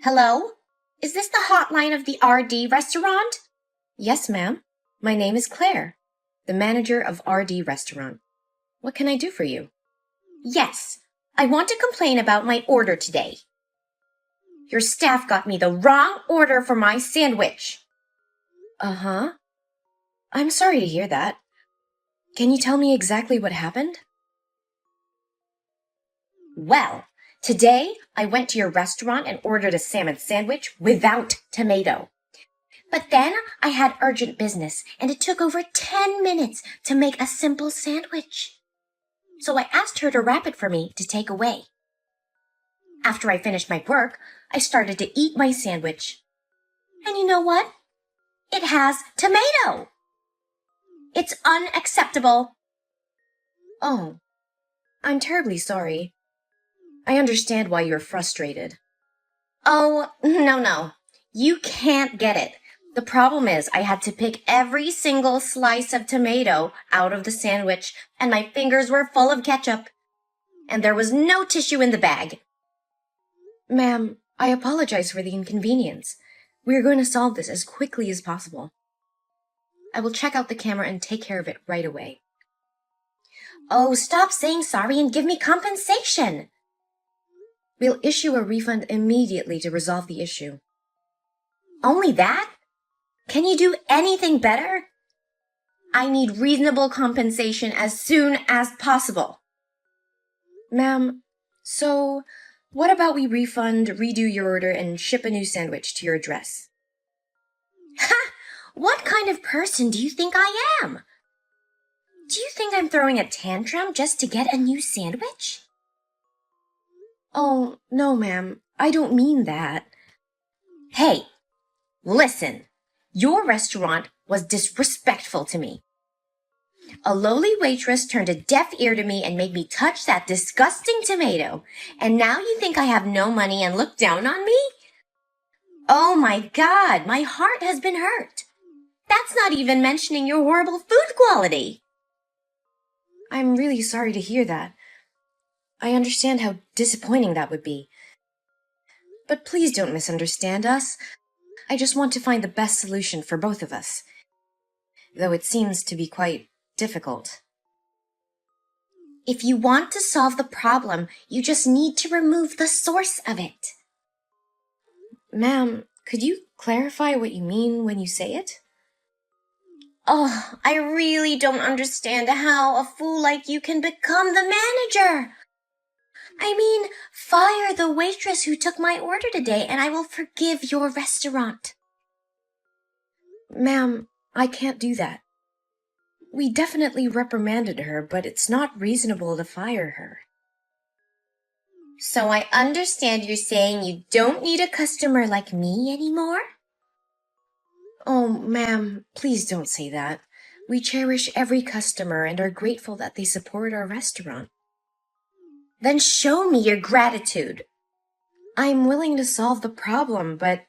Hello? Is this the hotline of the RD restaurant? Yes, ma'am. My name is Claire, the manager of RD Restaurant. What can I do for you? Yes, I want to complain about my order today. Your staff got me the wrong order for my sandwich. Uh-huh. I'm sorry to hear that. Can you tell me exactly what happened? Well, today I went to your restaurant and ordered a salmon sandwich without tomato. But then I had urgent business and it took over 10 minutes to make a simple sandwich. So I asked her to wrap it for me to take away. After I finished my work, I started to eat my sandwich. And you know what? It has tomato. It's unacceptable. Oh, I'm terribly sorry. I understand why you're frustrated. Oh, no. You can't get it. The problem is I had to pick every single slice of tomato out of the sandwich, and my fingers were full of ketchup. And there was no tissue in the bag. Ma'am, I apologize for the inconvenience. We are going to solve this as quickly as possible. I will check out the camera and take care of it right away. Oh, stop saying sorry and give me compensation. We'll issue a refund immediately to resolve the issue. Only that? Can you do anything better? I need reasonable compensation as soon as possible. Ma'am, so what about we refund, redo your order, and ship a new sandwich to your address? Ha! What kind of person do you think I am? Do you think I'm throwing a tantrum just to get a new sandwich? Oh, no, ma'am. I don't mean that. Hey, listen. Your restaurant was disrespectful to me. A lowly waitress turned a deaf ear to me and made me touch that disgusting tomato. And now you think I have no money and look down on me? Oh my God, my heart has been hurt. That's not even mentioning your horrible food quality. I'm really sorry to hear that. I understand how disappointing that would be. But please don't misunderstand us. I just want to find the best solution for both of us, though it seems to be quite difficult. If you want to solve the problem, you just need to remove the source of it. Ma'am, could you clarify what you mean when you say it? Oh, I really don't understand how a fool like you can become the manager. I mean, fire the waitress who took my order today and I will forgive your restaurant. Ma'am, I can't do that. We definitely reprimanded her, but it's not reasonable to fire her. So I understand you're saying you don't need a customer like me anymore? Oh, ma'am, please don't say that. We cherish every customer and are grateful that they support our restaurant. Then show me your gratitude. I'm willing to solve the problem, but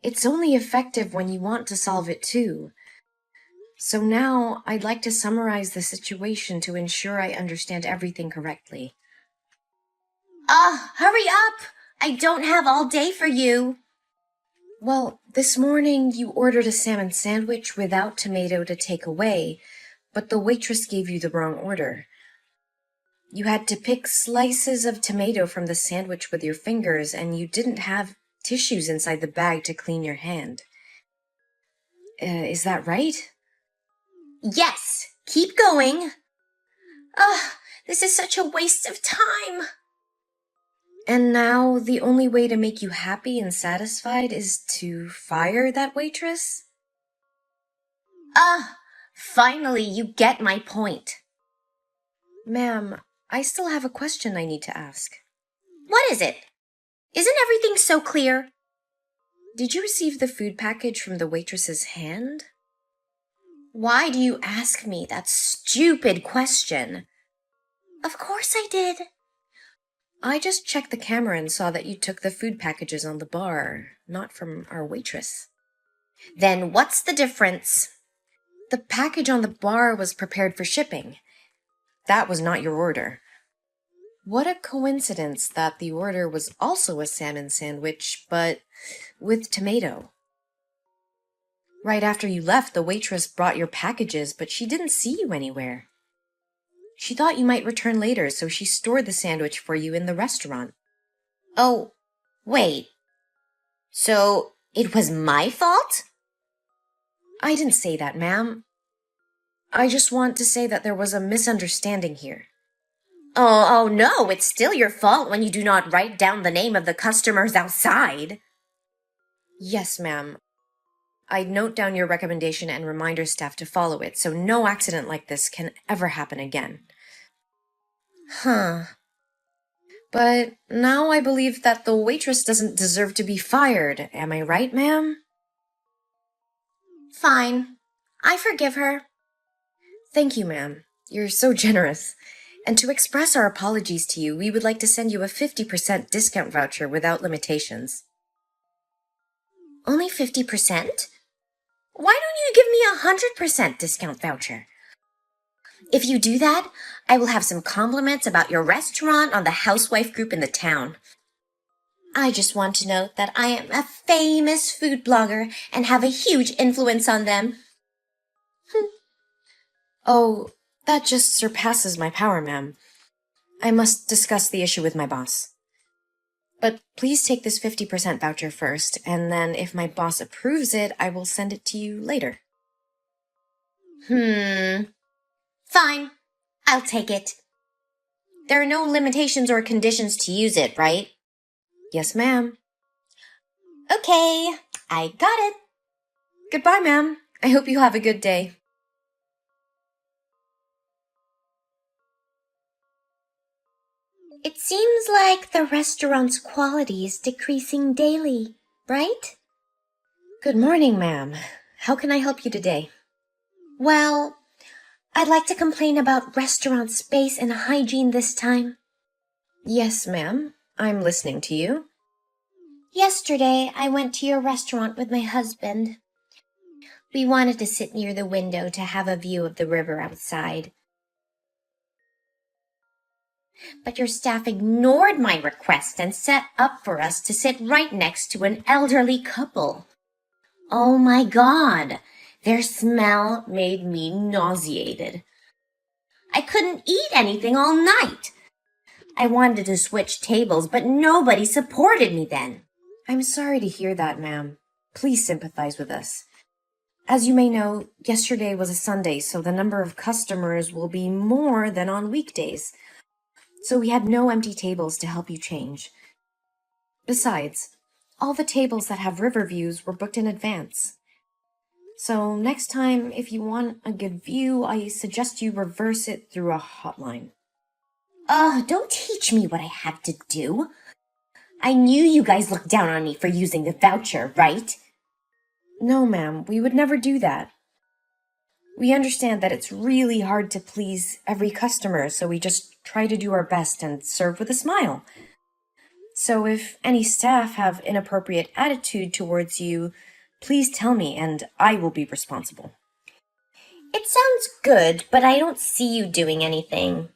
it's only effective when you want to solve it too. So now I'd like to summarize the situation to ensure I understand everything correctly. Hurry up! I don't have all day for you. Well, this morning you ordered a salmon sandwich without tomato to take away, but the waitress gave you the wrong order. You had to pick slices of tomato from the sandwich with your fingers, and you didn't have tissues inside the bag to clean your hand. Is that right? Yes, keep going. This is such a waste of time. And now the only way to make you happy and satisfied is to fire that waitress? Finally you get my point. Ma'am, I still have a question I need to ask. What is it? Isn't everything so clear? Did you receive the food package from the waitress's hand? Why do you ask me that stupid question? Of course I did. I just checked the camera and saw that you took the food packages on the bar, not from our waitress. Then what's the difference? The package on the bar was prepared for shipping. That was not your order. What a coincidence that the order was also a salmon sandwich, but with tomato. Right after you left, the waitress brought your packages, but she didn't see you anywhere. She thought you might return later, so she stored the sandwich for you in the restaurant. Oh, wait. So it was my fault? I didn't say that, ma'am. I just want to say that there was a misunderstanding here. Oh no, it's still your fault when you do not write down the name of the customers outside. Yes, ma'am. I note down your recommendation and remind our staff to follow it, so no accident like this can ever happen again. Huh. But now I believe that the waitress doesn't deserve to be fired. Am I right, ma'am? Fine. I forgive her. Thank you, ma'am. You're so generous. And to express our apologies to you, we would like to send you a 50% discount voucher without limitations. Only 50%? Why don't you give me a 100% discount voucher? If you do that, I will have some compliments about your restaurant on the housewife group in the town. I just want to note that I am a famous food blogger and have a huge influence on them. Oh, that just surpasses my power, ma'am. I must discuss the issue with my boss. But please take this 50% voucher first, and then if my boss approves it, I will send it to you later. Fine. I'll take it. There are no limitations or conditions to use it, right? Yes, ma'am. Okay, I got it. Goodbye, ma'am. I hope you have a good day. It seems like the restaurant's quality is decreasing daily, right? Good morning, ma'am. How can I help you today? Well, I'd like to complain about restaurant space and hygiene this time. Yes, ma'am. I'm listening to you. Yesterday, I went to your restaurant with my husband. We wanted to sit near the window to have a view of the river outside. But your staff ignored my request and set up for us to sit right next to an elderly couple. Oh my God, their smell made me nauseated. I couldn't eat anything all night. I wanted to switch tables, but nobody supported me then. I'm sorry to hear that, ma'am. Please sympathize with us. As you may know, yesterday was a Sunday, so the number of customers will be more than on weekdays. So we had no empty tables to help you change. Besides, all the tables that have river views were booked in advance. So next time, if you want a good view, I suggest you reverse it through a hotline. Don't teach me what I have to do. I knew you guys looked down on me for using the voucher, right? No, ma'am, we would never do that. We understand that it's really hard to please every customer, so we just try to do our best and serve with a smile. So if any staff have inappropriate attitude towards you, please tell me and I will be responsible. It sounds good, but I don't see you doing anything.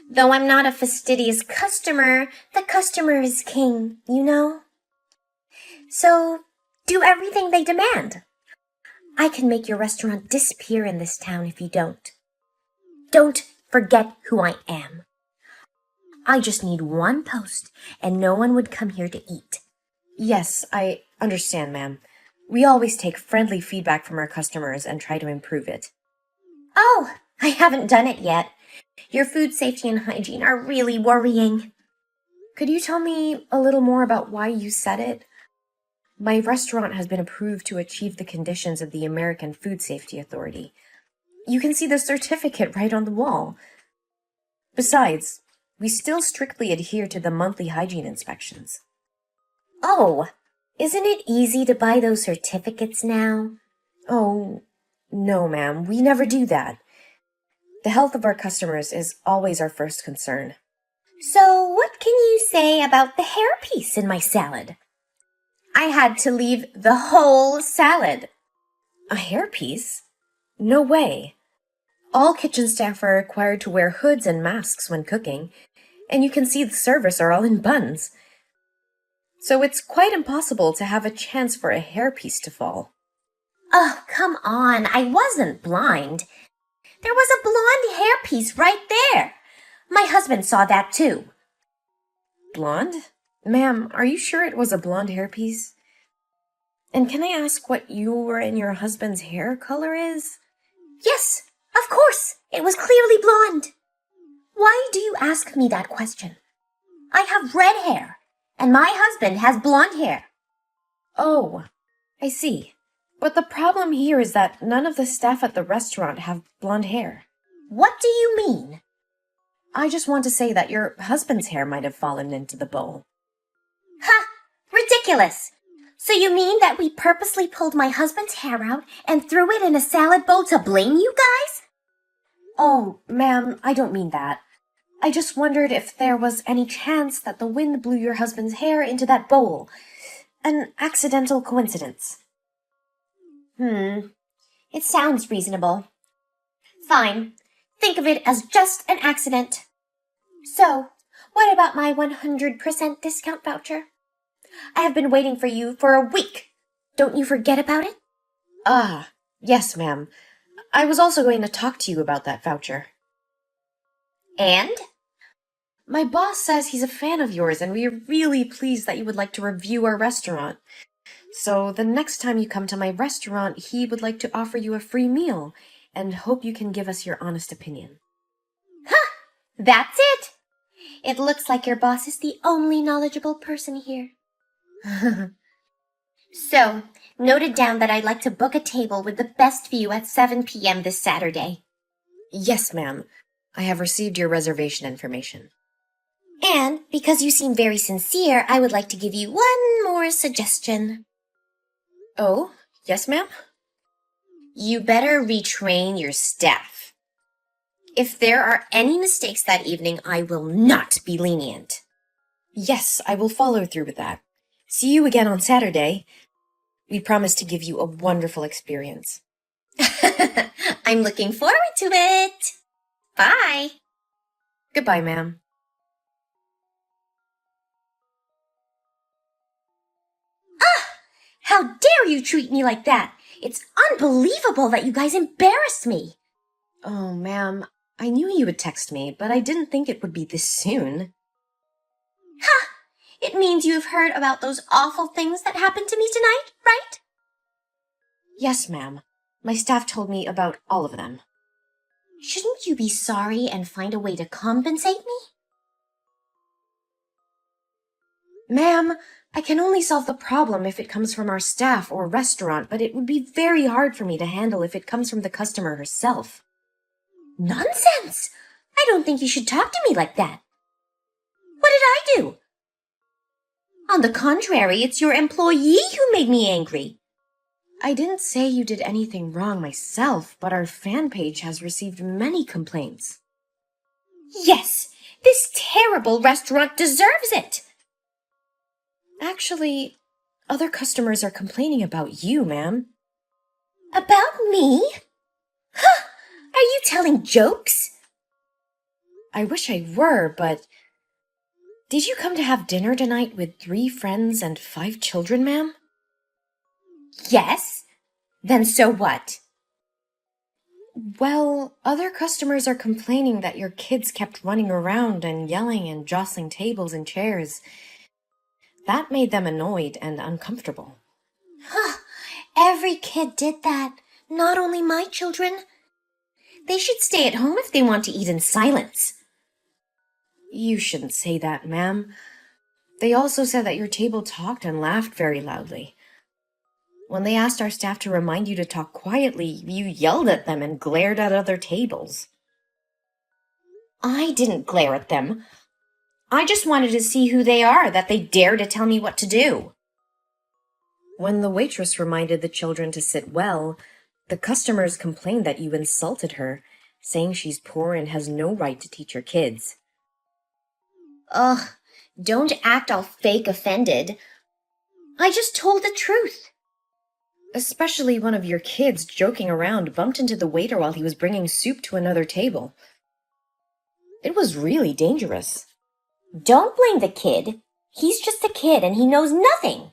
Though I'm not a fastidious customer, the customer is king, you know? So, do everything they demand. I can make your restaurant disappear in this town if you don't. Don't forget who I am. I just need one post, and no one would come here to eat. Yes, I understand, ma'am. We always take friendly feedback from our customers and try to improve it. Oh, I haven't done it yet. Your food safety and hygiene are really worrying. Could you tell me a little more about why you said it? My restaurant has been approved to achieve the conditions of the American Food Safety Authority. You can see the certificate right on the wall. Besides, we still strictly adhere to the monthly hygiene inspections. Oh, isn't it easy to buy those certificates now? Oh, no, ma'am, we never do that. The health of our customers is always our first concern. So what can you say about the hairpiece in my salad? I had to leave the whole salad. A hairpiece? No way. All kitchen staff are required to wear hoods and masks when cooking, and you can see the servers are all in buns. So it's quite impossible to have a chance for a hairpiece to fall. Oh, come on. I wasn't blind. There was a blonde hairpiece right there. My husband saw that too. Blonde? Ma'am, are you sure it was a blonde hairpiece? And can I ask what your and your husband's hair color is? Yes, of course. It was clearly blonde. Why do you ask me that question? I have red hair, and my husband has blonde hair. Oh, I see. But the problem here is that none of the staff at the restaurant have blonde hair. What do you mean? I just want to say that your husband's hair might have fallen into the bowl. Ha! Ridiculous! So you mean that we purposely pulled my husband's hair out and threw it in a salad bowl to blame you guys? Oh, ma'am, I don't mean that. I just wondered if there was any chance that the wind blew your husband's hair into that bowl. An accidental coincidence. It sounds reasonable. Fine. Think of it as just an accident. So, what about my 100% discount voucher? I have been waiting for you for a week. Don't you forget about it? Ah, yes, ma'am. I was also going to talk to you about that voucher. And? My boss says he's a fan of yours, and we are really pleased that you would like to review our restaurant. So the next time you come to my restaurant, he would like to offer you a free meal, and hope you can give us your honest opinion. Ha! That's it! It looks like your boss is the only knowledgeable person here. So, noted down that I'd like to book a table with the best view at 7 p.m. this Saturday. Yes, ma'am. I have received your reservation information. And, because you seem very sincere, I would like to give you one more suggestion. Oh, yes, ma'am? You better retrain your staff. If there are any mistakes that evening, I will not be lenient. Yes, I will follow through with that. See you again on Saturday. We promise to give you a wonderful experience. I'm looking forward to it. Bye. Goodbye, ma'am. How dare you treat me like that? It's unbelievable that you guys embarrassed me. Oh, ma'am, I knew you would text me, but I didn't think it would be this soon. Ha! It means you have heard about those awful things that happened to me tonight, right? Yes, ma'am. My staff told me about all of them. Shouldn't you be sorry and find a way to compensate me? Ma'am, I can only solve the problem if it comes from our staff or restaurant, but it would be very hard for me to handle if it comes from the customer herself. Nonsense! I don't think you should talk to me like that. What did I do? On the contrary, it's your employee who made me angry. I didn't say you did anything wrong myself, but our fan page has received many complaints. Yes, this terrible restaurant deserves it. Actually, other customers are complaining about you, ma'am. About me? Huh! Are you telling jokes? I wish I were, but... Did you come to have dinner tonight with 3 friends and 5 children, ma'am? Yes. Then so what? Well, other customers are complaining that your kids kept running around and yelling and jostling tables and chairs. That made them annoyed and uncomfortable. Every kid did that, not only my children. They should stay at home if they want to eat in silence. You shouldn't say that, ma'am. They also said that your table talked and laughed very loudly. When they asked our staff to remind you to talk quietly, you yelled at them and glared at other tables. I didn't glare at them. I just wanted to see who they are that they dare to tell me what to do. When the waitress reminded the children to sit well, the customers complained that you insulted her, saying she's poor and has no right to teach your kids. Ugh, don't act all fake offended. I just told the truth. Especially one of your kids joking around bumped into the waiter while he was bringing soup to another table. It was really dangerous. Don't blame the kid. He's just a kid and he knows nothing.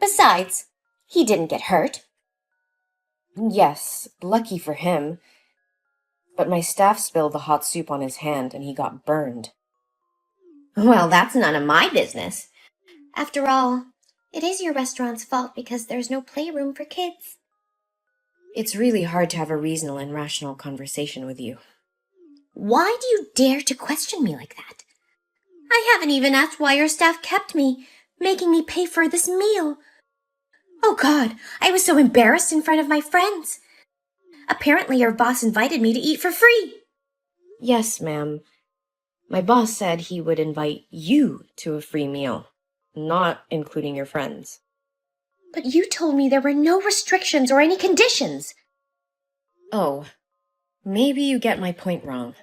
Besides, he didn't get hurt. Yes, lucky for him. But my staff spilled the hot soup on his hand and he got burned. Well, that's none of my business. After all, it is your restaurant's fault because there's no playroom for kids. It's really hard to have a reasonable and rational conversation with you. Why do you dare to question me like that? I haven't even asked why your staff kept me, making me pay for this meal. Oh God, I was so embarrassed in front of my friends. Apparently your boss invited me to eat for free. Yes, ma'am. My boss said he would invite you to a free meal, not including your friends. But you told me there were no restrictions or any conditions. Oh, maybe you get my point wrong.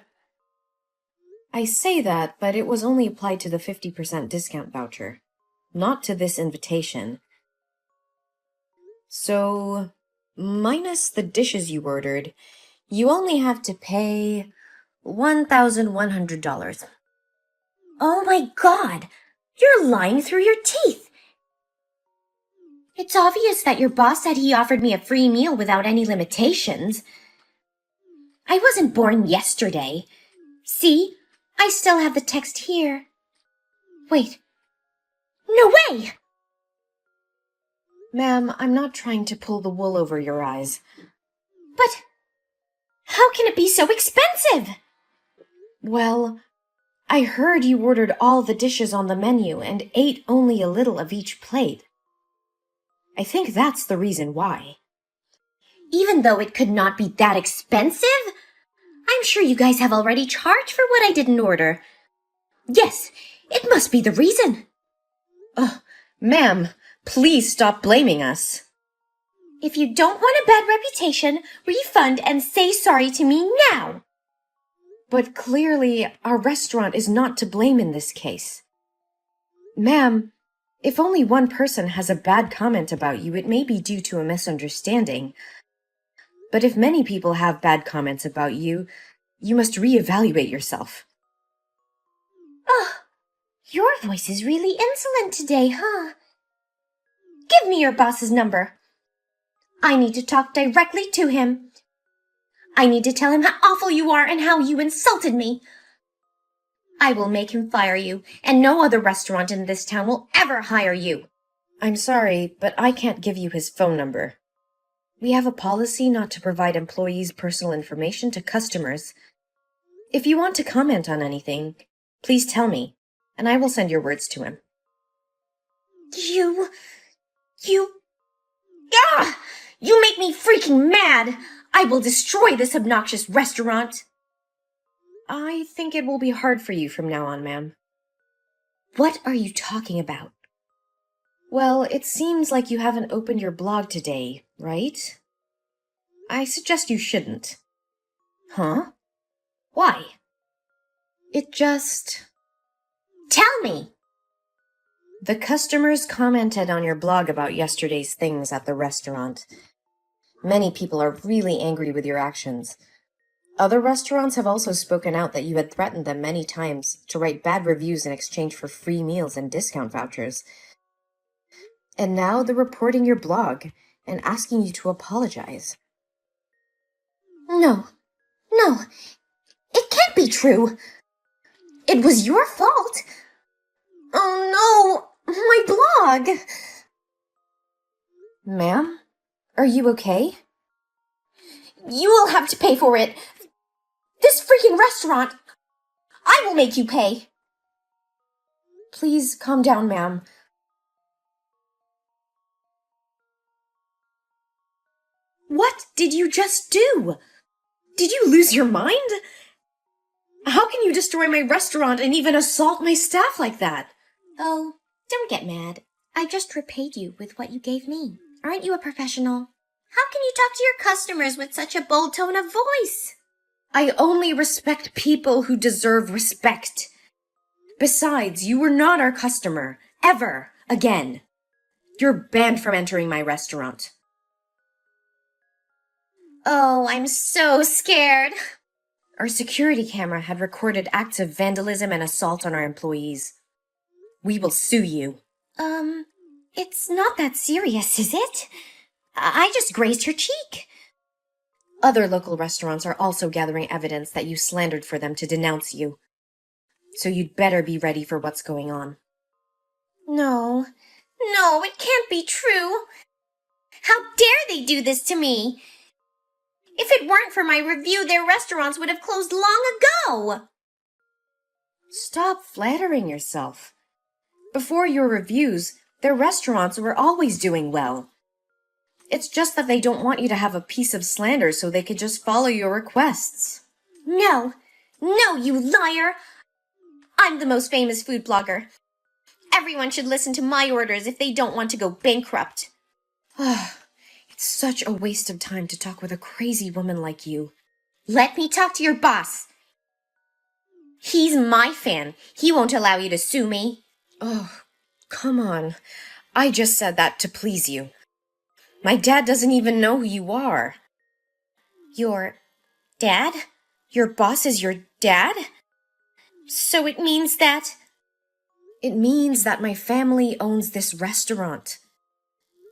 I say that, but it was only applied to the 50% discount voucher, not to this invitation. So, minus the dishes you ordered, you only have to pay $1,100. Oh my God, you're lying through your teeth. It's obvious that your boss said he offered me a free meal without any limitations. I wasn't born yesterday. See, I still have the text here. Wait. No way! Ma'am, I'm not trying to pull the wool over your eyes. But how can it be so expensive? Well, I heard you ordered all the dishes on the menu and ate only a little of each plate. I think that's the reason why. Even though it could not be that expensive? I'm sure you guys have already charged for what I didn't order. Yes, it must be the reason. Oh, ma'am, please stop blaming us. If you don't want a bad reputation, refund and say sorry to me now. But clearly, our restaurant is not to blame in this case. Ma'am, if only one person has a bad comment about you, it may be due to a misunderstanding. But if many people have bad comments about you, you must reevaluate yourself. Oh, your voice is really insolent today, huh? Give me your boss's number. I need to talk directly to him. I need to tell him how awful you are and how you insulted me. I will make him fire you, and no other restaurant in this town will ever hire you. I'm sorry, but I can't give you his phone number. We have a policy not to provide employees' personal information to customers. If you want to comment on anything, please tell me, and I will send your words to him. You make me freaking mad! I will destroy this obnoxious restaurant! I think it will be hard for you from now on, ma'am. What are you talking about? Well, it seems like you haven't opened your blog today, right? I suggest you shouldn't. Huh? Why? It just... Tell me! The customers commented on your blog about yesterday's things at the restaurant. Many people are really angry with your actions. Other restaurants have also spoken out that you had threatened them many times to write bad reviews in exchange for free meals and discount vouchers. And now they're reporting your blog and asking you to apologize. No, it can't be true. It was your fault. Oh no, my blog. Ma'am, are you okay? You will have to pay for it. This freaking restaurant. I will make you pay. Please calm down, ma'am. What did you just do? Did you lose your mind? How can you destroy my restaurant and even assault my staff like that? Oh, don't get mad. I just repaid you with what you gave me. Aren't you a professional? How can you talk to your customers with such a bold tone of voice? I only respect people who deserve respect. Besides, you were not our customer, ever again. You're banned from entering my restaurant. Oh, I'm so scared. Our security camera had recorded acts of vandalism and assault on our employees. We will sue you. It's not that serious, is it? I just grazed her cheek. Other local restaurants are also gathering evidence that you slandered for them to denounce you. So you'd better be ready for what's going on. No, it can't be true. How dare they do this to me? If it weren't for my review, their restaurants would have closed long ago. Stop flattering yourself. Before your reviews, their restaurants were always doing well. It's just that they don't want you to have a piece of slander so they could just follow your requests. No, you liar. I'm the most famous food blogger. Everyone should listen to my orders if they don't want to go bankrupt. It's such a waste of time to talk with a crazy woman like you. Let me talk to your boss. He's my fan. He won't allow you to sue me. Oh, come on. I just said that to please you. My dad doesn't even know who you are. Your dad? Your boss is your dad? So it means that... It means that my family owns this restaurant.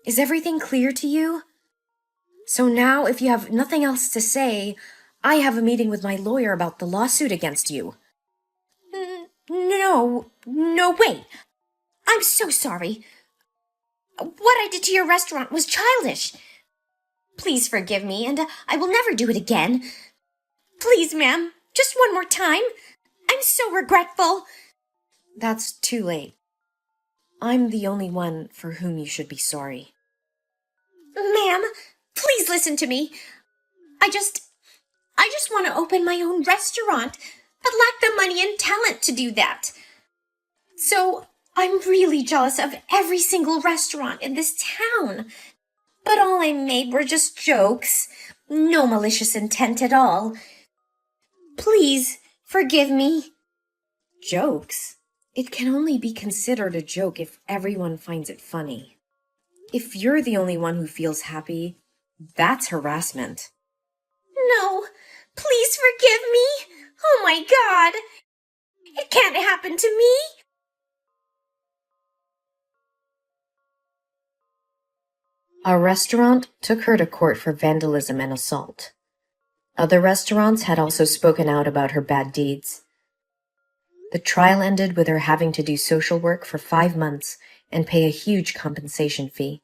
Is everything clear to you? So now, if you have nothing else to say, I have a meeting with my lawyer about the lawsuit against you. No, wait. I'm so sorry. What I did to your restaurant was childish. Please forgive me, and I will never do it again. Please, ma'am, just one more time. I'm so regretful. That's too late. I'm the only one for whom you should be sorry. Ma'am, please listen to me. I just want to open my own restaurant, but lack the money and talent to do that. So I'm really jealous of every single restaurant in this town. But all I made were just jokes. No malicious intent at all. Please, forgive me. Jokes? It can only be considered a joke if everyone finds it funny. If you're the only one who feels happy, that's harassment. No, please forgive me. Oh my God. It can't happen to me. Our restaurant took her to court for vandalism and assault. Other restaurants had also spoken out about her bad deeds. The trial ended with her having to do social work for 5 months and pay a huge compensation fee.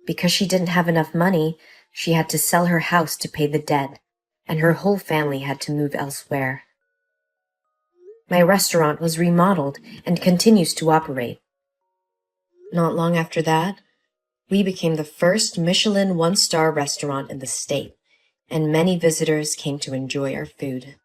Because she didn't have enough money, she had to sell her house to pay the debt, and her whole family had to move elsewhere. My restaurant was remodeled and continues to operate. Not long after that, we became the first Michelin 1-star restaurant in the state, and many visitors came to enjoy our food.